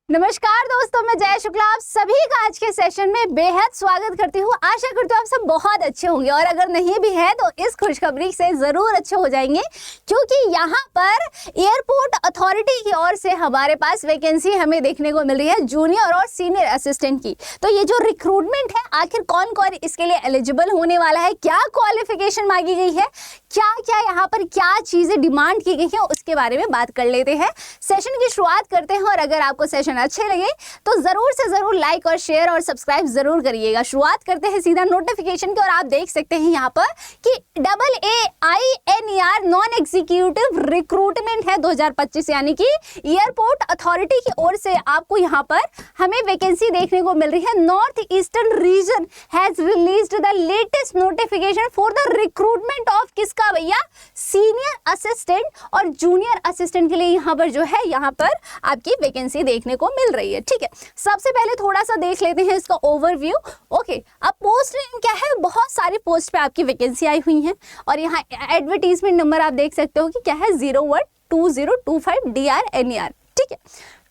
नमस्कार दोस्तों, मैं जय शुक्ला आप सभी का आज के सेशन में बेहद स्वागत करती हूँ। आशा करती हूँ आप सब बहुत अच्छे होंगे और अगर नहीं भी है तो इस खुशखबरी से ज़रूर अच्छे हो जाएंगे, क्योंकि यहाँ पर एयरपोर्ट अथॉरिटी की ओर से हमारे पास वैकेंसी हमें देखने को मिल रही है जूनियर और सीनियर असिस्टेंट की। तो ये जो रिक्रूटमेंट है, आखिर कौन कौन इसके लिए एलिजिबल होने वाला है, क्या क्वालिफिकेशन मांगी गई है, क्या क्या यहाँ पर क्या चीज़ें डिमांड की गई हैं, उसके बारे में बात कर लेते हैं। सेशन की शुरुआत करते हैं और अगर आपको सेशन अच्छे लगे तो जरूर से जरूर लाइक और शेयर और सब्सक्राइब जरूर करिएगा। शुरुआत करते हैं सीधा नोटिफिकेशन की और आप देख सकते हैं यहाँ पर कि AAINER नॉन एग्जीक्यूटिव रिक्रूटमेंट है 2025, यानी कि एयरपोर्ट अथॉरिटी की ओर से आपको यहाँ पर हमें वैकेंसी देखने को मिल रही है। North eastern reason has released the latest notification for the recruitment of किसका भैया, सीनियर असिस्टेंट और जूनियर असिस्टेंट के लिए यहाँ पर जो है यहाँ पर आपकी वैकेंसी देखने को मिल रही है। ठीक है, सबसे पहले थोड़ा सा देख लेते हैं इसका ओवरव्यू। ओके, अब पोस्ट नेम क्या है, बहुत सारी पोस्ट पे आपकी वैकेंसी आई हुई है और यहाँ एडवर्टीजमेंट नंबर आप देख सकते हो कि क्या है 012025 DRNER। ठीक है,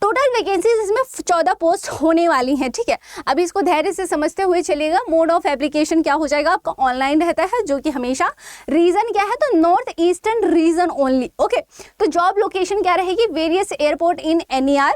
टोटल वैकेंसीज इसमें 14 पोस्ट होने वाली हैं। ठीक है, अभी इसको धैर्य से समझते हुए चलिएगा। मोड ऑफ एप्लीकेशन क्या हो जाएगा आपका, ऑनलाइन रहता है, जो कि हमेशा। रीजन क्या है तो north eastern reason only. Okay, तो जॉब लोकेशन क्या रहेगी, वेरियस एयरपोर्ट इन NER।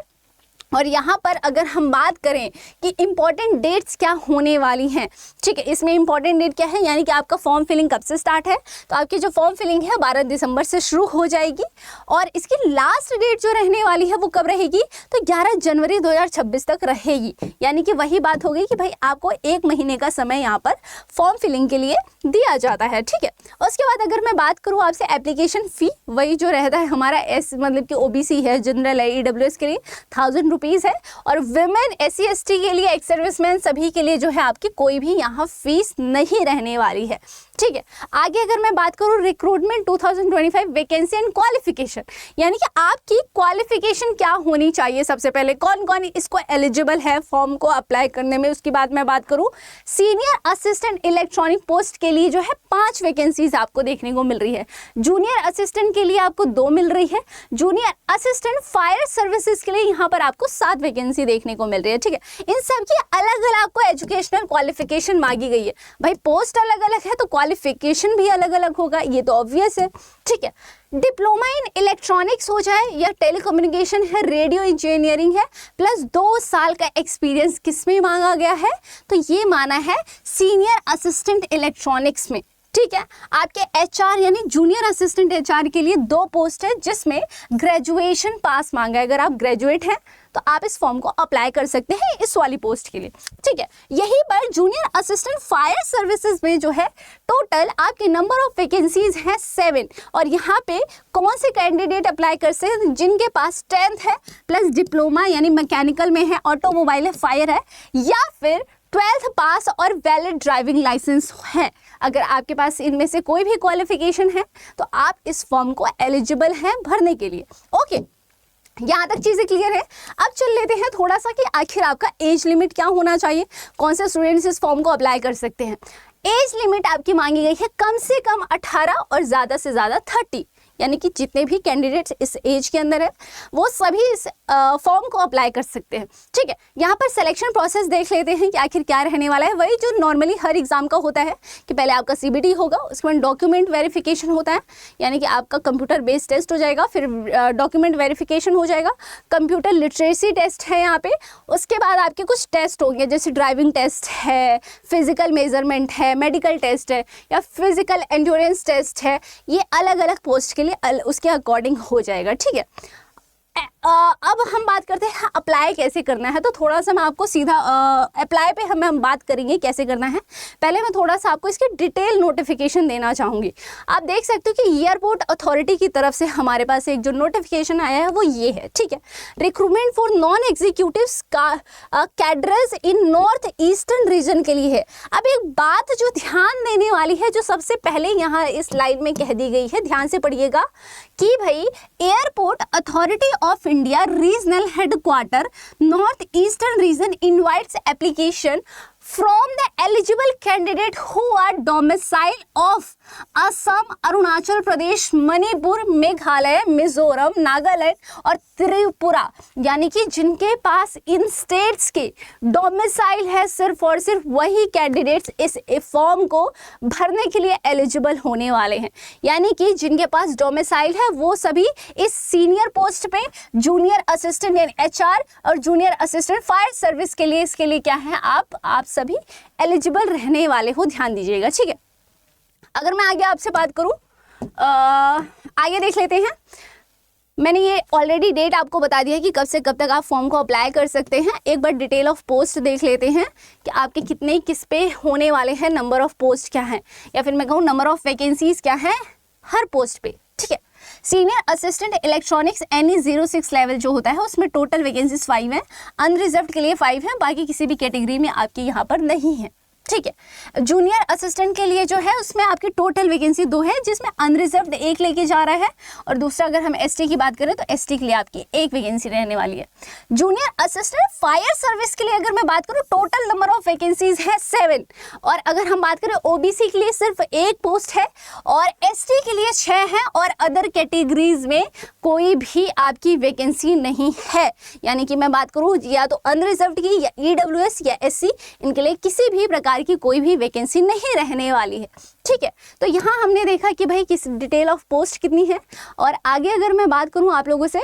और यहाँ पर अगर हम बात करें कि इम्पॉर्टेंट डेट्स क्या होने वाली हैं, ठीक है, इसमें इम्पॉर्टेंट डेट क्या है, यानी कि आपका फॉर्म फिलिंग कब से स्टार्ट है, तो आपकी जो फॉर्म फिलिंग है 12 दिसंबर से शुरू हो जाएगी और इसकी लास्ट डेट जो रहने वाली है वो कब रहेगी, तो 11 जनवरी 2026 तक रहेगी। यानी कि वही बात हो गई कि भाई आपको 1 महीने का समय यहाँ पर फॉर्म फिलिंग के लिए दिया जाता है। ठीक है, उसके बाद अगर मैं बात करूँ आपसे एप्लीकेशन फ़ी, वही जो रहता है हमारा मतलब कि OBC है, जनरल है, EWS के लिए 1000 रुपीज़ है और विमेन SC ST के लिए, एक्स सर्विसमैन सभी के लिए जो है आपकी कोई भी यहाँ फीस नहीं रहने वाली है। ठीक है, आगे अगर मैं बात करूँ रिक्रूटमेंट 2025 वैकेंसी एंड क्वालिफिकेशन, यानी कि आपकी क्वालिफिकेशन क्या होनी चाहिए, सबसे पहले कौन कौन इसको एलिजिबल है फॉर्म को अप्लाई करने में। उसके बाद मैं बात करूँ सीनियर असिस्टेंट इलेक्ट्रॉनिक पोस्ट के लिए जो है 5 वैकेंसीज आपको देखने को मिल रही है। जूनियर असिस्टेंट के लिए आपको 2 मिल रही है। जूनियर असिस्टेंट फायर सर्विसेज के लिए यहाँ पर आपको 7 वैकेंसी देखने को मिल रही है। ठीक है, इन सब की अलग अलग आपको एजुकेशनल क्वालिफिकेशन मांगी गई है। भाई पोस्ट अलग अलग है तो क्वालिफिकेशन भी अलग अलग होगा, ये तो ऑब्वियस है। ठीक है, डिप्लोमा इन इलेक्ट्रॉनिक्स हो जाए या टेलीकम्युनिकेशन है, रेडियो इंजीनियरिंग है, प्लस 2 साल का एक्सपीरियंस किसमें मांगा गया है, तो ये माना है सीनियर असिस्टेंट इलेक्ट्रॉनिक्स में। ठीक है, आपके HR यानी जूनियर असिस्टेंट HR के लिए 2 पोस्ट है जिसमें ग्रेजुएशन पास मांगा है। अगर आप ग्रेजुएट हैं तो आप इस फॉर्म को अप्लाई कर सकते हैं इस वाली पोस्ट के लिए। ठीक है, यहीं पर जूनियर असिस्टेंट फायर सर्विसेज में जो है टोटल आपके नंबर ऑफ वैकेंसीज हैं 7 और यहाँ पे कौन से कैंडिडेट अप्लाई कर सकते हैं, जिनके पास 10th है प्लस डिप्लोमा यानी मैकेनिकल में है, ऑटोमोबाइल है, फायर है, या फिर 12th पास और वैलिड ड्राइविंग लाइसेंस है। अगर आपके पास इनमें से कोई भी क्वालिफिकेशन है तो आप इस फॉर्म को एलिजिबल हैं भरने के लिए। ओके, यहाँ तक चीज़ें क्लियर है। अब चल लेते हैं थोड़ा सा कि आखिर आपका एज लिमिट क्या होना चाहिए, कौन से स्टूडेंट्स इस फॉर्म को अप्लाई कर सकते हैं। एज लिमिट आपकी मांगी गई है कम से कम 18 और ज़्यादा से ज़्यादा 30, यानी कि जितने भी कैंडिडेट्स इस एज के अंदर है वो सभी इस फॉर्म को अप्लाई कर सकते हैं। ठीक है, यहाँ पर सिलेक्शन प्रोसेस देख लेते हैं कि आखिर क्या रहने वाला है। वही जो नॉर्मली हर एग्जाम का होता है कि पहले आपका CBT होगा, उसके बाद डॉक्यूमेंट वेरिफिकेशन होता है, यानी कि आपका कंप्यूटर बेस्ड टेस्ट हो जाएगा, फिर डॉक्यूमेंट वेरिफिकेशन हो जाएगा, कंप्यूटर लिटरेसी टेस्ट है यहाँ पे, उसके बाद आपके कुछ टेस्ट होंगे जैसे ड्राइविंग टेस्ट है, फिजिकल मेजरमेंट है, मेडिकल टेस्ट है या फिजिकल एंड्योरेंस टेस्ट है। ये अलग अलग पोस्ट के लिए उसके अकॉर्डिंग हो जाएगा। ठीक है, अब हम बात करते हैं अप्लाई कैसे करना है। तो थोड़ा सा मैं आपको सीधा अप्लाई पे हम बात करेंगे कैसे करना है। पहले मैं थोड़ा सा आपको इसके डिटेल नोटिफिकेशन देना चाहूँगी। आप देख सकते हो कि एयरपोर्ट अथॉरिटी की तरफ से हमारे पास एक जो नोटिफिकेशन आया है वो ये है। ठीक है, recruitment for non executives cadres in north eastern reason के लिए है। अब एक बात जो ध्यान देने वाली है, जो सबसे पहले यहाँ इस लाइन में कह दी गई है, ध्यान से पढ़िएगा कि भाई airport authority of India regional headquarter north eastern region invites application from the eligible candidate who are domicile of Assam, Arunachal Pradesh, Manipur, Meghalaya, Mizoram, Nagaland और त्रिपुरा, यानी कि जिनके पास इन स्टेट्स के डोमिसाइल है सिर्फ और सिर्फ वही कैंडिडेट्स इस फॉर्म को भरने के लिए एलिजिबल होने वाले हैं। यानी कि जिनके पास डोमिसाइल है वो सभी इस सीनियर पोस्ट पे जूनियर असिस्टेंट यानी एचआर और जूनियर असिस्टेंट फायर सर्विस के लिए, इसके लिए क्या है, आप सभी एलिजिबल रहने वाले हो, ध्यान दीजिएगा, ठीक है। अगर मैं आगे आपसे बात करूं, आगे देख लेते हैं। मैंने ये ऑलरेडी डेट आपको बता दिया कि कब से कब तक आप फॉर्म को अप्लाई कर सकते हैं। एक बार डिटेल ऑफ पोस्ट देख लेते हैं कि आपके कितने किस पे होने वाले हैं, नंबर ऑफ पोस्ट क्या है, या फिर मैं कहूँ नंबर ऑफ वैकेंसीज क्या है हर पोस्ट पे, ठीक है। Senior assistant electronics any 06 level जो होता है उसमें टोटल वैकेंसीज 5 है, अनरिजर्व्ड के लिए 5 है, बाकी किसी भी कैटेगरी में आपकी यहाँ पर नहीं है, ठीक है। जूनियर असिस्टेंट के लिए जो है उसमें आपकी टोटल वैकेंसी 2 है, जिसमें अनरिजर्व्ड 1 लेके जा रहा है, और दूसरा अगर हम एसटी की बात करें तो एसटी के लिए आपकी 1 वैकेंसी रहने वाली है। जूनियर असिस्टेंट फायर सर्विस के लिए अगर मैं बात करूं टोटल नंबर ऑफ वैकेंसीज है 7, और अगर हम बात करें ओबीसी के लिए सिर्फ 1 पोस्ट है, और एसटी के लिए 6 है, और अदर कैटेगरीज में कोई भी आपकी वैकेंसी नहीं है। यानी कि मैं बात करूं या तो अनरिजर्व्ड की या ईडब्ल्यूएस या एससी, इनके लिए किसी भी प्रकार की कोई भी वैकेंसी नहीं रहने वाली है, ठीक है। तो यहाँ हमने देखा कि भाई किस डिटेल ऑफ पोस्ट कितनी है, और आगे अगर मैं बात करूँ आप लोगों से,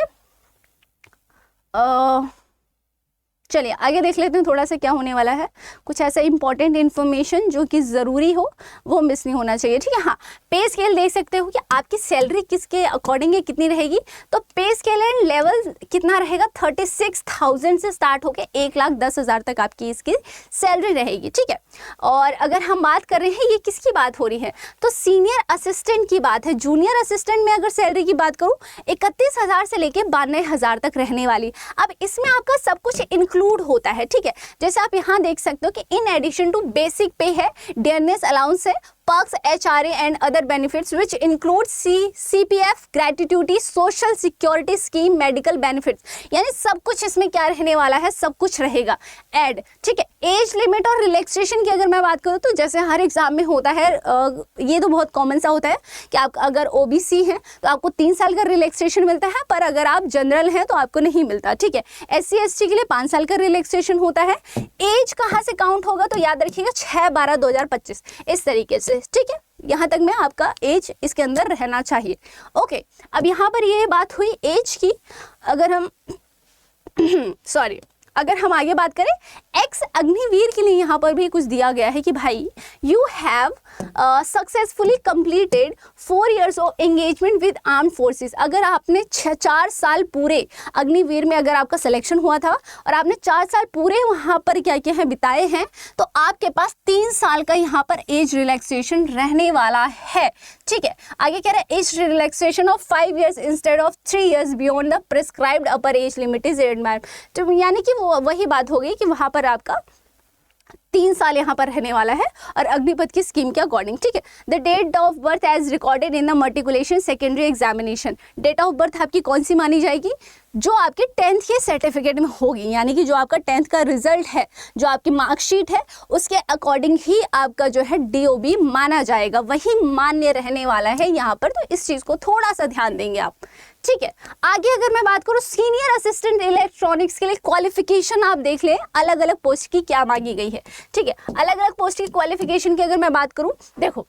चलिए आगे देख लेते हैं थोड़ा सा क्या होने वाला है। कुछ ऐसा इंपॉर्टेंट इन्फॉर्मेशन जो कि ज़रूरी हो वो मिस नहीं होना चाहिए, ठीक है। हाँ, पे स्केल देख सकते हो कि आपकी सैलरी किसके अकॉर्डिंग कितनी रहेगी। तो पे स्केल एंड लेवल कितना रहेगा, 36,000 से स्टार्ट होकर 1,10,000 तक आपकी इसकी सैलरी रहेगी, ठीक है। और अगर हम बात कर रहे हैं, ये किसकी बात हो रही है, तो सीनियर असिस्टेंट की बात है। जूनियर असिस्टेंट में अगर सैलरी की बात करूँ 31,000 से लेकर 92,000 तक रहने वाली। अब इसमें आपका सब कुछ इंक्लूड होता है, ठीक है। जैसे आप यहाँ देख सकते हो कि इन एडिशन टू बेसिक पे है, डियरनेस अलाउंस है, perks, HRA and other benefits which include CPF, gratuity, social security scheme, medical benefits, यानी सब कुछ इसमें क्या रहने वाला है, सब कुछ रहेगा ऐड, ठीक है। एज लिमिट और रिलैक्सेशन की अगर मैं बात करूँ तो जैसे हर एग्जाम में होता है, ये तो बहुत कॉमन सा होता है कि आप अगर ओबीसी हैं तो आपको 3 साल का रिलैक्सेशन मिलता है, पर अगर आप जनरल हैं तो आपको नहीं मिलता, ठीक है। एससी एसटी के लिए 5 साल का रिलैक्सेशन होता है। एज कहाँ से काउंट होगा, तो याद रखिएगा 6/12/2025 इस तरीके से, ठीक है। यहाँ तक में आपका एज इसके अंदर रहना चाहिए, ओके। अब यहाँ पर ये बात हुई एज की। अगर हम अगर हम आगे बात करें, एक्स अग्निवीर के लिए यहाँ पर भी कुछ दिया गया है कि भाई you have successfully completed 4 years of engagement with armed forces. अगर आपने 4 साल पूरे अग्निवीर में अगर आपका सिलेक्शन हुआ था और आपने 4 साल पूरे वहाँ पर क्या क्या है बिताए हैं, तो आपके पास 3 साल का यहाँ पर एज रिलैक्सेशन रहने वाला है, ठीक है। आगे कह रहा है age relaxation of 5 years instead of 3 years beyond the prescribed upper age limit is admired. तो यानी कि वो वही बात हो गई कि वहाँ पर आपका 3 साल यहाँ पर रहने वाला है, और अग्निपथ की स्कीम के अकॉर्डिंग, ठीक है। The date of birth as recorded in the matriculation secondary examination. Date of birth आपकी कौन सी मानी जाएगी, जो आपके 10th के सर्टिफिकेट में होगी, यानी कि जो आपका 10th का रिजल्ट है, जो आपकी मार्कशीट है, उसके अकॉर्डिंग ही आपका जो है डीओबी माना जाएगा, वही मान्य रहने वाला है यहाँ पर। तो इस चीज़ को थोड़ा सा ध्यान देंगे आप, ठीक है। आगे अगर मैं बात करूँ सीनियर असिस्टेंट इलेक्ट्रॉनिक्स के लिए क्वालिफिकेशन आप देख लें, अलग अलग पोस्ट की क्या मांगी गई है, ठीक है। अलग अलग पोस्ट की क्वालिफिकेशन की अगर मैं बात करूँ, देखो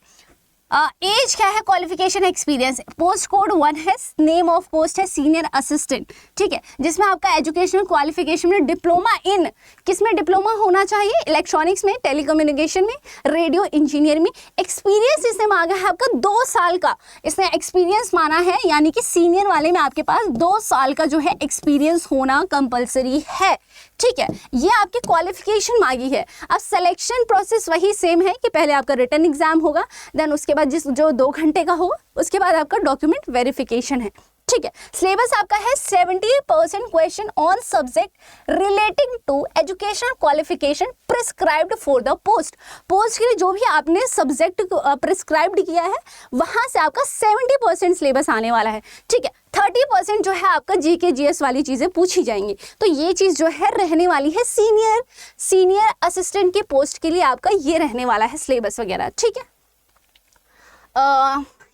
एज क्या है, क्वालिफिकेशन, एक्सपीरियंस। पोस्ट कोड 1 है, नेम ऑफ पोस्ट है सीनियर असिस्टेंट, ठीक है, जिसमें आपका एजुकेशनल क्वालिफिकेशन में डिप्लोमा इन, किसमें डिप्लोमा होना चाहिए, इलेक्ट्रॉनिक्स में, टेलीकम्युनिकेशन में, रेडियो इंजीनियर में। एक्सपीरियंस इसने मांगा है आपका 2 साल का, इसने एक्सपीरियंस माना है, यानी कि सीनियर वाले में आपके पास 2 साल का जो है एक्सपीरियंस होना कंपलसरी है, ठीक है। ये आपकी क्वालिफिकेशन मांगी है। अब सिलेक्शन प्रोसेस वही सेम है कि पहले आपका रिटन एग्जाम होगा, देन उसके बाद जो 2 घंटे का होगा, उसके बाद आपका डॉक्यूमेंट वेरिफिकेशन है, ठीक है। सिलेबस आपका है 70% question on subject relating to educational qualification prescribed for the post. Post के लिए जो भी आपने सब्जेक्ट प्रिस्क्राइब्ड किया है, वहां से आपका 70% सिलेबस आने वाला है, ठीक है। 30% जो है आपका जीके जीएस वाली चीजें पूछी जाएंगी। तो ये चीज जो है रहने वाली है सीनियर असिस्टेंट की पोस्ट के लिए, आपका ये रहने वाला है सिलेबस वगैरह, ठीक है।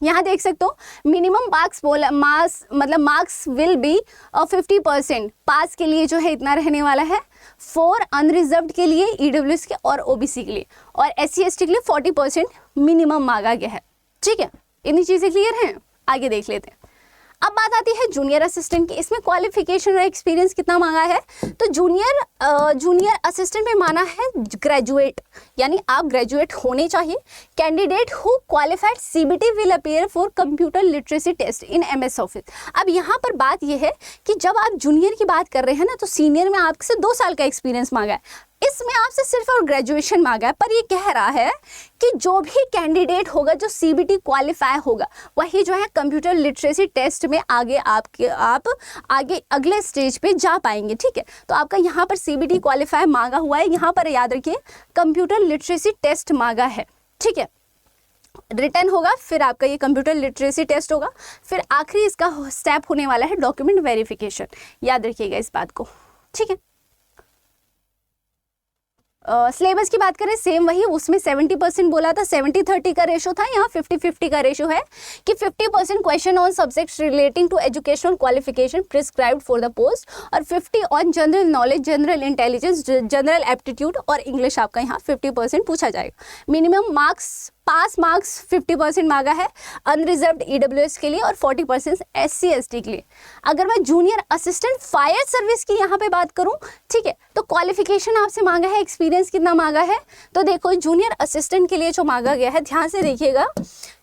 यहाँ देख सकते हो मिनिमम मार्क्स बोला, मार्क्स विल बी 50%, पास के लिए जो है इतना रहने वाला है, फॉर अनरिजर्व्ड के लिए, ईडब्ल्यूएस के और ओबीसी के लिए, और SC ST के लिए 40% मिनिमम मांगा गया है। ठीक है, इतनी चीज़ें क्लियर हैं, आगे देख लेते हैं। अब बात आती है जूनियर असिस्टेंट की। इसमें क्वालिफिकेशन और एक्सपीरियंस कितना मांगा है, तो जूनियर असिस्टेंट में माना है ग्रेजुएट, यानी आप ग्रेजुएट होने चाहिए। Candidate who qualified CBT will appear for computer literacy test in MS office. अब यहाँ पर बात यह है कि जब आप जूनियर की बात कर रहे हैं ना, तो सीनियर में आपसे 2 साल का एक्सपीरियंस मांगा है, इसमें आपसे सिर्फ और ग्रेजुएशन मांगा है। पर ये कह रहा है कि जो भी कैंडिडेट होगा जो CBT क्वालिफाई होगा, वही जो है कंप्यूटर लिटरेसी टेस्ट में आगे आप आगे अगले स्टेज पे जा पाएंगे। ठीक है, तो आपका यहाँ पर CBT क्वालिफाई मांगा हुआ है, यहाँ पर याद रखिए कंप्यूटर लिटरेसी टेस्ट मांगा है। ठीक है, रिटर्न होगा, फिर आपका ये कंप्यूटर लिटरेसी टेस्ट होगा, फिर आखिरी इसका स्टेप होने वाला है डॉक्यूमेंट वेरिफिकेशन। याद रखिएगा इस बात को। ठीक है, सिलेबस की बात करें सेम वही, उसमें 70% बोला था, 70-30 का रेशो था, यहाँ 50-50 का रेशो है कि 50% question on subjects relating to educational qualification prescribed for the post, और 50 on general knowledge, general intelligence, general aptitude और इंग्लिश आपका यहाँ 50% पूछा जाएगा। मिनिमम मार्क्स, पास मार्क्स 50% मांगा है अनरिजर्व्ड ईडब्ल्यूएस के लिए और 40% SC ST के लिए। अगर मैं जूनियर असिस्टेंट फायर सर्विस की यहाँ पे बात करूँ, ठीक है, तो क्वालिफिकेशन आपसे मांगा है, एक्सपीरियंस कितना मांगा है, तो देखो जूनियर असिस्टेंट के लिए जो मांगा गया है, ध्यान से देखिएगा,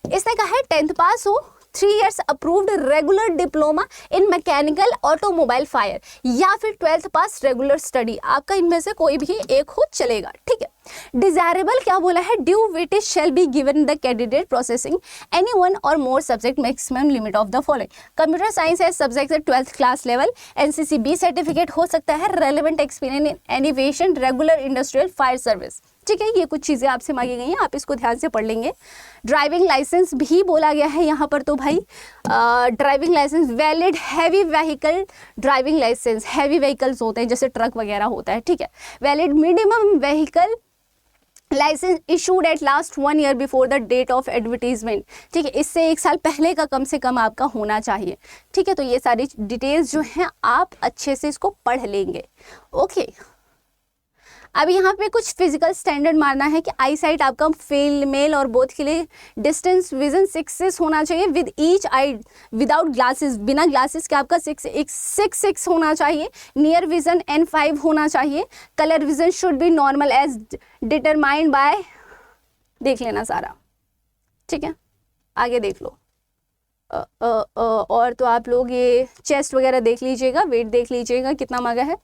इसने कहा है 10th पास हो, 3 years approved regular diploma in mechanical automobile fire, या फिर 12th पास रेगुलर स्टडी, आपका इनमें से कोई भी एक हो चलेगा। ठीक है, डिजायरेबल क्या बोला है, due weightage shall be given the candidate processing any one or more subject maximum limit of the following. Computer science है subject 12th class level, NCC B certificate हो सकता है, relevant experience in aviation, regular industrial fire service. ठीक है, ये कुछ चीज़ें आपसे मांगी गई हैं, आप इसको ध्यान से पढ़ लेंगे। ड्राइविंग लाइसेंस भी बोला गया है यहाँ पर, तो भाई driving licence valid heavy vehicle driving licence, heavy vehicles होते हैं जैसे ट्रक वगैरह होता है। ठीक है, valid minimum vehicle licence issued at last 1 year before the date of advertisement. ठीक है, इससे 1 साल पहले का कम से कम आपका होना चाहिए। ठीक है, तो ये सारी डिटेल्स जो हैं आप अच्छे से इसको पढ़ लेंगे। ओके, अब यहाँ पे कुछ फिजिकल स्टैंडर्ड मारना है कि आई साइट आपका मेल और बोथ के लिए डिस्टेंस विजन 6 होना चाहिए, with each I without glasses, बिना ग्लासेस के आपका 6 होना चाहिए। नियर विजन N5 होना चाहिए। Colour vision should be normal as determined by, देख लेना सारा। ठीक है, आगे देख लो। और तो आप लोग ये चेस्ट वगैरह देख लीजिएगा, वेट देख लीजिएगा कितना मांगा है।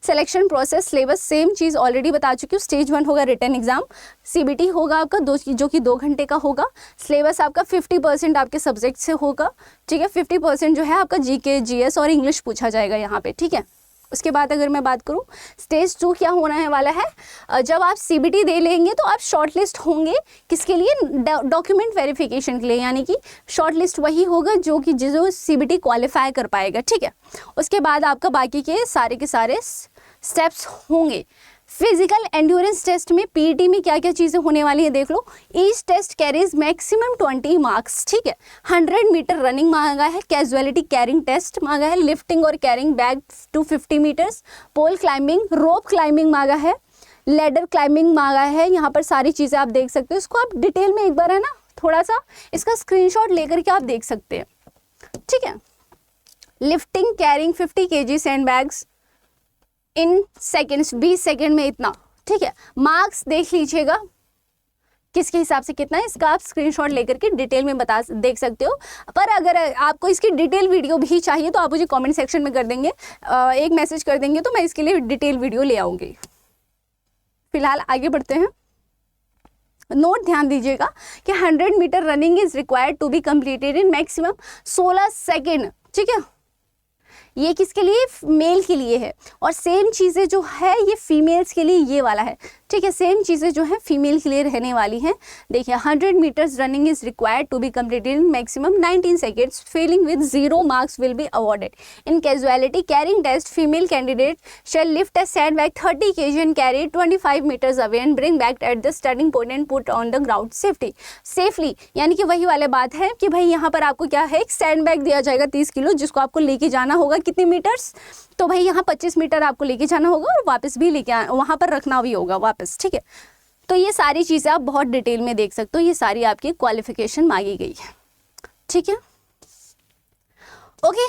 सिलेक्शन प्रोसेस, सिलेबस सेम चीज़ ऑलरेडी बता चुकी हूँ। स्टेज 1 होगा रिटन एग्जाम, CBT होगा आपका जो कि 2 घंटे का होगा। सिलेबस आपका 50% आपके सब्जेक्ट से होगा। ठीक है, 50% जो है आपका GK GS और इंग्लिश पूछा जाएगा यहाँ पे। ठीक है, उसके बाद अगर मैं बात करूँ स्टेज 2 क्या होने है वाला है, जब आप CBT दे लेंगे तो आप शॉर्टलिस्ट होंगे, किसके लिए, डॉक्यूमेंट वेरिफिकेशन के लिए, यानी कि शॉर्टलिस्ट वही होगा जो CBT क्वालिफाई कर पाएगा। ठीक है, उसके बाद आपका बाकी के सारे स्टेप्स होंगे। फिजिकल एंड्योरेंस टेस्ट में PET में क्या क्या चीज़ें होने वाली है देख लो। Each test carries maximum 20 marks. ठीक है, 100 मीटर रनिंग मांगा है, कैजुअलिटी कैरिंग टेस्ट मांगा है, लिफ्टिंग और carrying bag to 50 metres, pole climbing, rope climbing मांगा है, लेडर क्लाइंबिंग मांगा है। यहाँ पर सारी चीज़ें आप देख सकते हो, इसको आप डिटेल में एक बार है ना थोड़ा सा इसका स्क्रीनशॉट लेकर के आप देख सकते हैं। ठीक है, lifting carrying 50 kg sand bags in seconds, 20 second में इतना। ठीक है, मार्क्स देख लीजिएगा किसके हिसाब से कितना है, इसका आप स्क्रीनशॉट लेकर के डिटेल में देख सकते हो। पर अगर आपको इसकी डिटेल वीडियो भी चाहिए तो आप मुझे कमेंट सेक्शन में कर देंगे, एक मैसेज कर देंगे तो मैं इसके लिए डिटेल वीडियो ले आऊँगी। फिलहाल आगे बढ़ते हैं। नोट ध्यान दीजिएगा कि 100 metre running is required to be completed in maximum 16 second. ठीक है, ये किसके लिए, मेल के लिए है, और सेम चीज़ें जो है ये फीमेल्स के लिए ये वाला है, ठीक है। सेम चीज़ें जो है फीमेल के लिए रहने वाली हैं। देखिए 100 metres running is required to be completed in maximum 19 seconds. Failing with 0 marks will be awarded. In casualty carrying test, female candidate shall lift a sandbag 30 kg and carry it 25 meters away and bring back at the starting point and put on the ground safely. यानी कि वही वाले बात है कि भाई यहाँ पर आपको क्या है, एक सैंडबैग दिया जाएगा 30 किलो, जिसको आपको लेके जाना होगा कितने मीटर्स, तो भाई यहाँ 25 मीटर आपको लेके जाना होगा और वापस भी लेके वहाँ पर रखना भी होगा वापस, ठीक है। तो ये सारी चीज़ें आप बहुत डिटेल में देख सकते हो, ये सारी आपकी क्वालिफिकेशन मांगी गई है, ठीक है। ओके,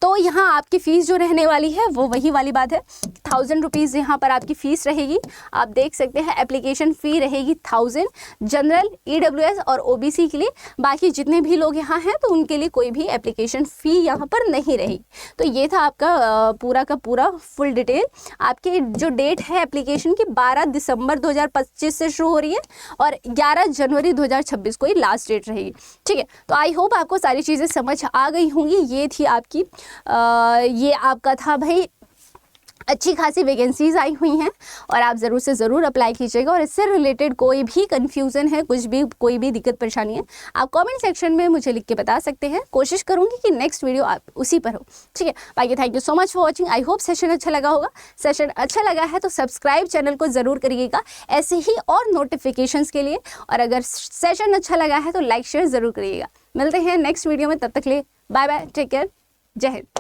तो यहाँ आपकी फ़ीस जो रहने वाली है वो वही वाली बात है, 1000 रुपीज़ यहाँ पर आपकी फ़ीस रहेगी। आप देख सकते हैं एप्लीकेशन फ़ी रहेगी 1000 जनरल, EWS और OBC के लिए। बाकी जितने भी लोग यहाँ हैं तो उनके लिए कोई भी एप्लीकेशन फ़ी यहाँ पर नहीं रहेगी। तो ये था आपका पूरा का पूरा फुल डिटेल। आपकी जो डेट है एप्लीकेशन की 12 दिसंबर 2025 से शुरू हो रही है और 11 जनवरी 2026 को ही लास्ट डेट रहेगी, ठीक है। तो आई होप आपको सारी चीज़ें समझ आ गई होंगी। ये थी आपकी ये आपका था भाई, अच्छी खासी वैकेंसीज आई हुई हैं और आप ज़रूर से ज़रूर अप्लाई कीजिएगा। और इससे रिलेटेड कोई भी कन्फ्यूज़न है, कुछ भी कोई भी दिक्कत परेशानी है, आप कमेंट सेक्शन में मुझे लिख के बता सकते हैं। कोशिश करूंगी कि नेक्स्ट वीडियो आप उसी पर हो, ठीक है। बाकी thank you so much for watching. I hope session अच्छा लगा होगा। सेशन अच्छा लगा है तो सब्सक्राइब चैनल को ज़रूर करिएगा ऐसे ही और नोटिफिकेशंस के लिए, और अगर सेशन अच्छा लगा है तो लाइक शेयर ज़रूर करिएगा। मिलते हैं नेक्स्ट वीडियो में, तब तक ले बाय बाय, टेक केयर, जय हिंद।